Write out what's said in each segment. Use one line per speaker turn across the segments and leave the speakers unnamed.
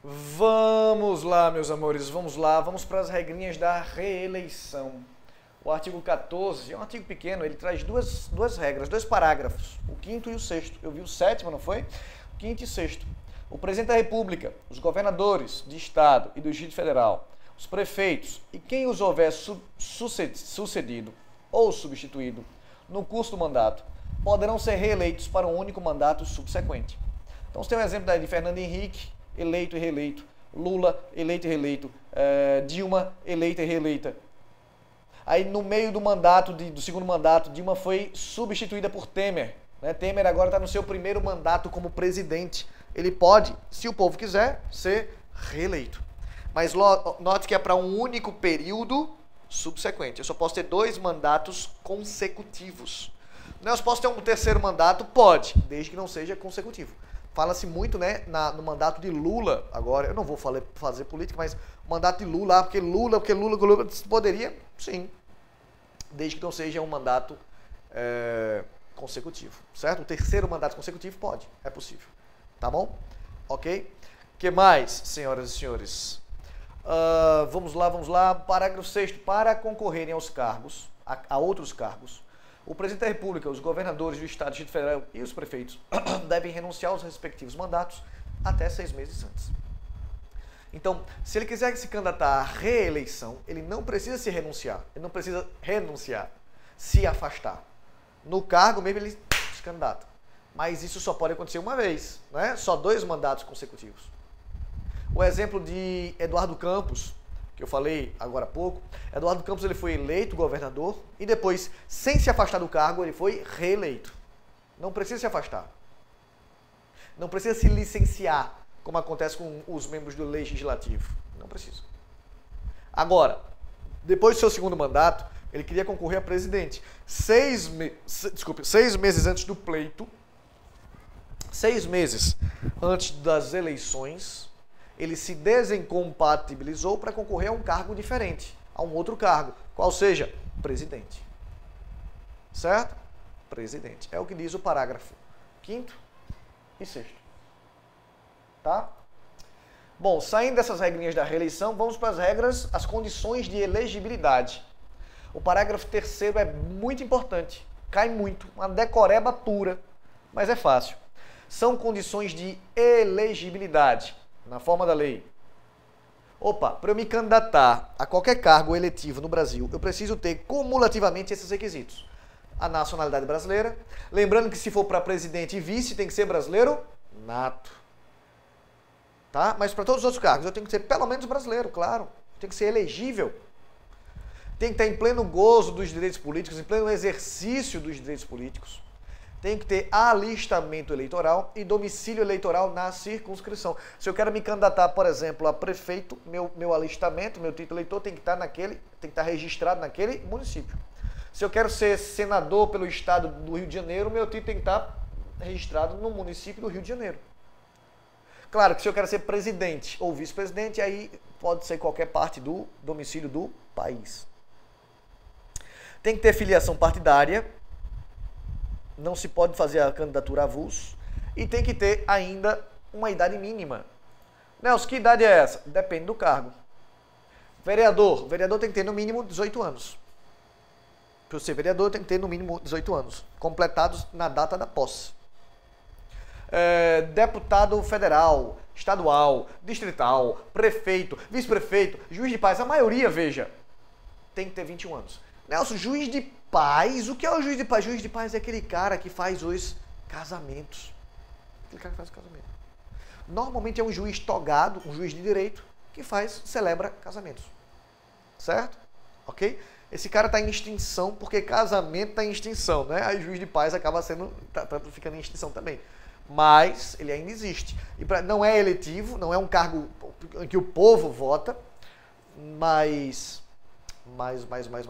Vamos lá, meus amores, vamos lá, vamos para as regrinhas da reeleição. O artigo 14 é um artigo pequeno, ele traz duas regras, dois parágrafos, o quinto e o sexto. Eu vi o sétimo, não foi? O quinto e sexto. O presidente da República, os governadores de Estado e do Distrito Federal, os prefeitos e quem os houver sucedido ou substituído no curso do mandato, poderão ser reeleitos para um único mandato subsequente. Então, você tem um exemplo de Fernando Henrique, eleito e reeleito, Lula, eleito e reeleito, Dilma, eleita e reeleita. Aí, no meio do mandato, do segundo mandato, Dilma foi substituída por Temer. Né? Temer agora está no seu primeiro mandato como presidente. Ele pode, se o povo quiser, ser reeleito. Mas note que é para um único período subsequente. Eu só posso ter 2 mandatos consecutivos. Eu posso ter um terceiro mandato? Pode, desde que não seja consecutivo. Fala-se muito, né, no mandato de Lula, agora, eu não vou fazer política, mas o mandato de Lula, porque Lula, poderia, sim, desde que não seja um mandato consecutivo, certo? O terceiro mandato consecutivo pode, é possível, tá bom? Ok? O que mais, senhoras e senhores? Vamos lá, parágrafo 6º, para concorrerem aos cargos, a outros cargos, o presidente da República, os governadores do Estado, Distrito Federal e os prefeitos devem renunciar aos respectivos mandatos até 6 meses antes. Então, se ele quiser se candidatar à reeleição, ele não precisa se afastar. No cargo mesmo ele se candidata. Mas isso só pode acontecer uma vez, né? Só 2 mandatos consecutivos. O exemplo de Eduardo Campos, que eu falei agora há pouco, Eduardo Campos ele foi eleito governador e depois, sem se afastar do cargo, ele foi reeleito. Não precisa se afastar. Não precisa se licenciar, como acontece com os membros do Legislativo. Não precisa. Agora, depois do seu segundo mandato, ele queria concorrer a presidente. 6 meses antes do pleito, 6 meses antes das eleições, ele se desincompatibilizou para concorrer a um cargo diferente, a um outro cargo, qual seja presidente. Certo? Presidente. É o que diz o parágrafo 5º e 6º. Tá? Bom, saindo dessas regrinhas da reeleição, vamos para as regras, as condições de elegibilidade. O parágrafo 3º é muito importante, cai muito, uma decoreba pura, mas é fácil. São condições de elegibilidade. Na forma da lei. Opa, para eu me candidatar a qualquer cargo eletivo no Brasil, eu preciso ter cumulativamente esses requisitos. A nacionalidade brasileira. Lembrando que se for para presidente e vice, tem que ser brasileiro nato. Tá? Mas para todos os outros cargos, eu tenho que ser pelo menos brasileiro, claro. Tem que ser elegível. Tem que estar em pleno gozo dos direitos políticos, em pleno exercício dos direitos políticos. Tem que ter alistamento eleitoral e domicílio eleitoral na circunscrição. Se eu quero me candidatar, por exemplo, a prefeito, meu alistamento, meu título eleitor tem que estar registrado naquele município. Se eu quero ser senador pelo estado do Rio de Janeiro, meu título tem que estar registrado no município do Rio de Janeiro. Claro que se eu quero ser presidente ou vice-presidente, aí pode ser qualquer parte do domicílio do país. Tem que ter filiação partidária. Não se pode fazer a candidatura avulso e tem que ter ainda uma idade mínima. Nelson, que idade é essa? Depende do cargo. Vereador tem que ter no mínimo 18 anos. Para ser vereador tem que ter no mínimo 18 anos, completados na data da posse. Deputado federal, estadual, distrital, prefeito, vice-prefeito, juiz de paz, a maioria, veja, tem que ter 21 anos. Nelson, juiz de paz? O que é o juiz de paz? Juiz de paz é aquele cara que faz os casamentos. Aquele cara que faz o casamento. Normalmente é um juiz togado, um juiz de direito, que celebra casamentos. Certo? Ok? Esse cara está em extinção, porque casamento está em extinção, né? Aí juiz de paz acaba ficando em extinção também. Mas ele ainda existe. E não é eletivo, não é um cargo em que o povo vota, mas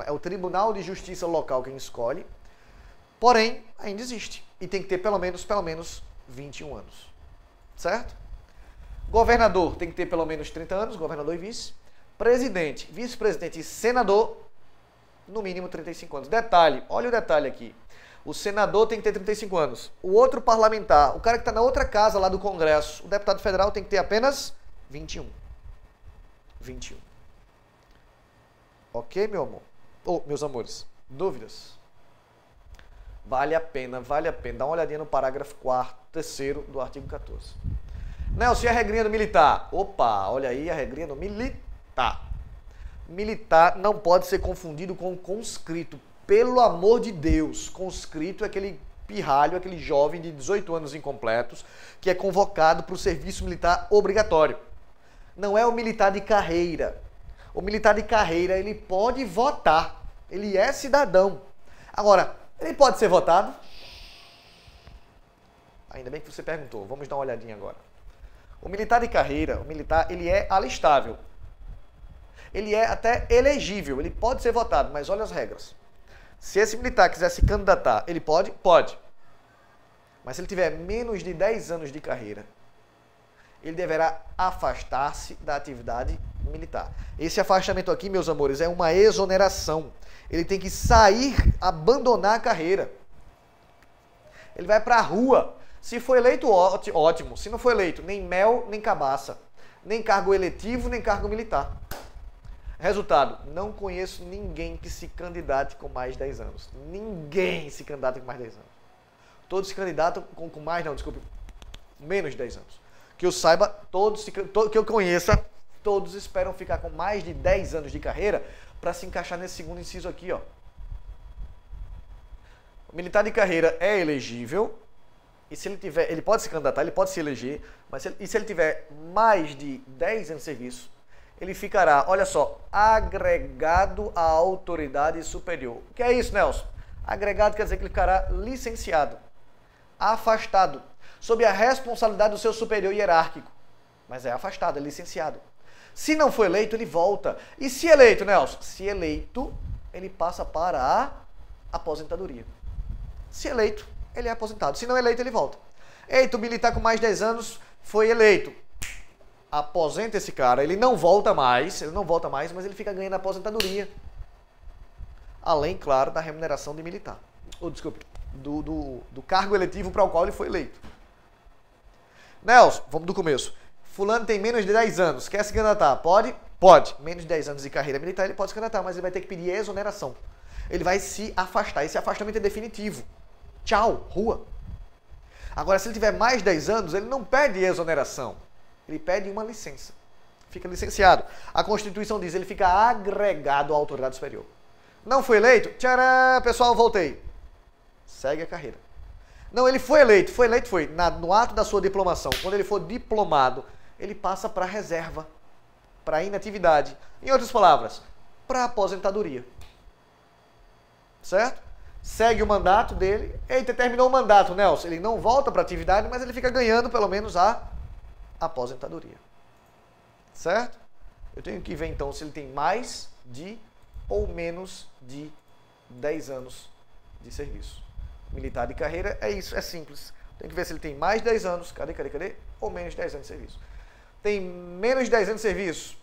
é o Tribunal de Justiça local quem escolhe, porém, ainda existe. E tem que ter pelo menos 21 anos. Certo? Governador tem que ter pelo menos 30 anos, governador e vice. Presidente, vice-presidente e senador, no mínimo 35 anos. Detalhe, olha o detalhe aqui. O senador tem que ter 35 anos. O outro parlamentar, o cara que está na outra casa lá do Congresso, o deputado federal tem que ter apenas 21. 21. Ok, meu amor? Meus amores, dúvidas? Vale a pena. Dá uma olhadinha no parágrafo 4º, 3º do artigo 14. Nelson, e a regrinha do militar? Opa, olha aí a regrinha do militar. Militar não pode ser confundido com conscrito. Pelo amor de Deus, conscrito é aquele pirralho, aquele jovem de 18 anos incompletos que é convocado para o serviço militar obrigatório. Não é o militar de carreira. O militar de carreira, ele pode votar. Ele é cidadão. Agora, ele pode ser votado? Ainda bem que você perguntou. Vamos dar uma olhadinha agora. O militar de carreira, ele é alistável. Ele é até elegível. Ele pode ser votado, mas olha as regras. Se esse militar quiser se candidatar, ele pode? Pode. Mas se ele tiver menos de 10 anos de carreira, ele deverá afastar-se da atividade militar. Esse afastamento aqui, meus amores, é uma exoneração. Ele tem que sair, abandonar a carreira. Ele vai para a rua. Se for eleito, ótimo. Se não for eleito, nem mel, nem cabaça. Nem cargo eletivo, nem cargo militar. Resultado, não conheço ninguém que se candidate com mais de 10 anos. Ninguém se candidata com mais de 10 anos. Todos se candidatam com mais, não, desculpe, menos de 10 anos. Que eu saiba, que eu conheça, todos esperam ficar com mais de 10 anos de carreira para se encaixar nesse segundo inciso aqui, ó. O militar de carreira é elegível, e se ele tiver, ele pode se candidatar, ele pode se eleger, mas se ele tiver mais de 10 anos de serviço, ele ficará, olha só, agregado à autoridade superior. O que é isso, Nelson? Agregado quer dizer que ele ficará licenciado, afastado, sob a responsabilidade do seu superior hierárquico. Mas é afastado, é licenciado. Se não for eleito, ele volta. E se eleito, Nelson? Se eleito, ele passa para a aposentadoria. Se eleito, ele é aposentado. Se não eleito, ele volta. Eita, o militar com mais de 10 anos foi eleito. Aposenta esse cara, ele não volta mais, mas ele fica ganhando aposentadoria. Além, claro, da remuneração de militar. Desculpe, do cargo eletivo para o qual ele foi eleito. Nelson, vamos do começo. Fulano tem menos de 10 anos, quer se candidatar? Pode? Pode. Menos de 10 anos de carreira militar, ele pode se candidatar, mas ele vai ter que pedir exoneração. Ele vai se afastar. Esse afastamento é definitivo. Tchau, rua. Agora, se ele tiver mais de 10 anos, ele não pede exoneração. Ele pede uma licença. Fica licenciado. A Constituição diz, ele fica agregado à autoridade superior. Não foi eleito? Tcharam, pessoal, voltei. Segue a carreira. Não, ele foi eleito. No ato da sua diplomação, quando ele for diplomado, ele passa para reserva, para inatividade. Em outras palavras, para aposentadoria. Certo? Segue o mandato dele. Eita, terminou o mandato, Nelson. Ele não volta para a atividade, mas ele fica ganhando pelo menos a aposentadoria. Certo? Eu tenho que ver então se ele tem mais de ou menos de 10 anos de serviço. Militar de carreira é isso, é simples. Tem que ver se ele tem mais de 10 anos, cadê? Ou menos de 10 anos de serviço. Tem menos de 10 anos de serviço,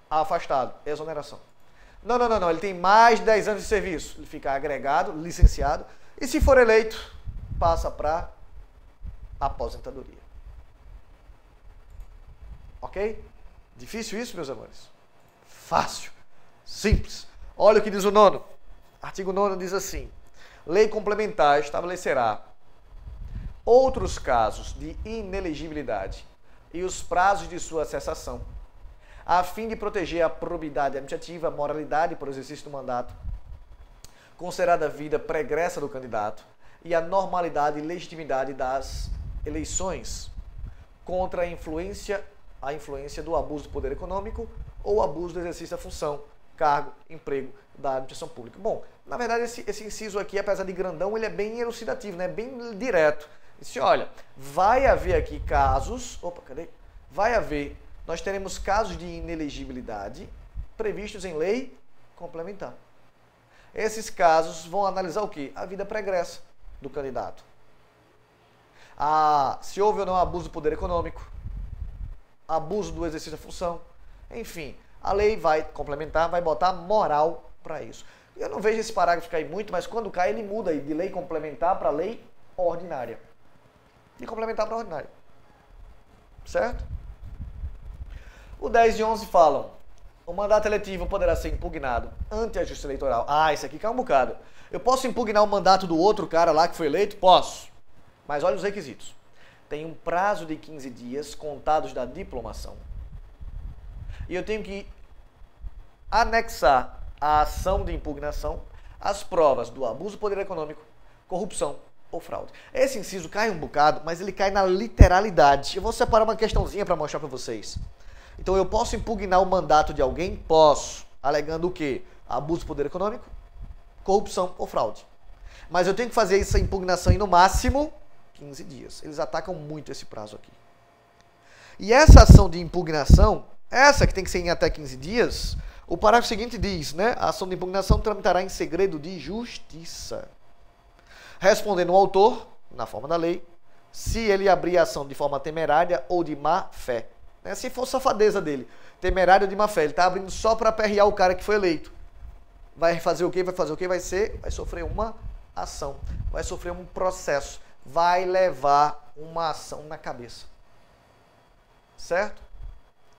afastado, exoneração. Não, ele tem mais de 10 anos de serviço, ele fica agregado, licenciado, e se for eleito, passa para aposentadoria. Ok? Difícil isso, meus amores? Fácil. Simples. Olha o que diz o 9º. Artigo 9º diz assim: lei complementar estabelecerá outros casos de inelegibilidade e os prazos de sua cessação, a fim de proteger a probidade administrativa, a moralidade por exercício do mandato, considerada a vida pregressa do candidato e a normalidade e legitimidade das eleições contra a influência do abuso do poder econômico ou abuso do exercício da função, cargo, emprego da administração pública. Bom, na verdade esse inciso aqui, apesar de grandão, ele é bem elucidativo, né? Bem direto. Disse, olha, vai haver aqui casos, nós teremos casos de inelegibilidade previstos em lei complementar. Esses casos vão analisar o quê? A vida pregressa do candidato. Se houve ou não abuso do poder econômico, abuso do exercício da função, enfim, a lei vai complementar, vai botar moral para isso. Eu não vejo esse parágrafo cair muito, mas quando cai ele muda aí de lei complementar para lei ordinária. De complementar para ordinária. Certo? O 10 e 11 falam: o mandato eletivo poderá ser impugnado ante a Justiça Eleitoral. Ah, isso aqui calma um bocado. Eu posso impugnar o mandato do outro cara lá que foi eleito? Posso. Mas olha os requisitos. Tem um prazo de 15 dias contados da diplomação. E eu tenho que anexar à ação de impugnação as provas do abuso do poder econômico, corrupção ou fraude. Esse inciso cai um bocado, mas ele cai na literalidade. Eu vou separar uma questãozinha para mostrar para vocês. Então eu posso impugnar o mandato de alguém? Posso. Alegando o quê? Abuso do poder econômico, corrupção ou fraude. Mas eu tenho que fazer essa impugnação em no máximo 15 dias. Eles atacam muito esse prazo aqui. E essa ação de impugnação, essa que tem que ser em até 15 dias, o parágrafo seguinte diz, né? A ação de impugnação tramitará em segredo de justiça. Respondendo o autor, na forma da lei, se ele abrir a ação de forma temerária ou de má fé. Né? Se for safadeza dele, temerária ou de má fé, ele está abrindo só para aperrear o cara que foi eleito. Vai fazer o quê? Vai fazer o quê? Vai sofrer uma ação, vai sofrer um processo, vai levar uma ação na cabeça. Certo?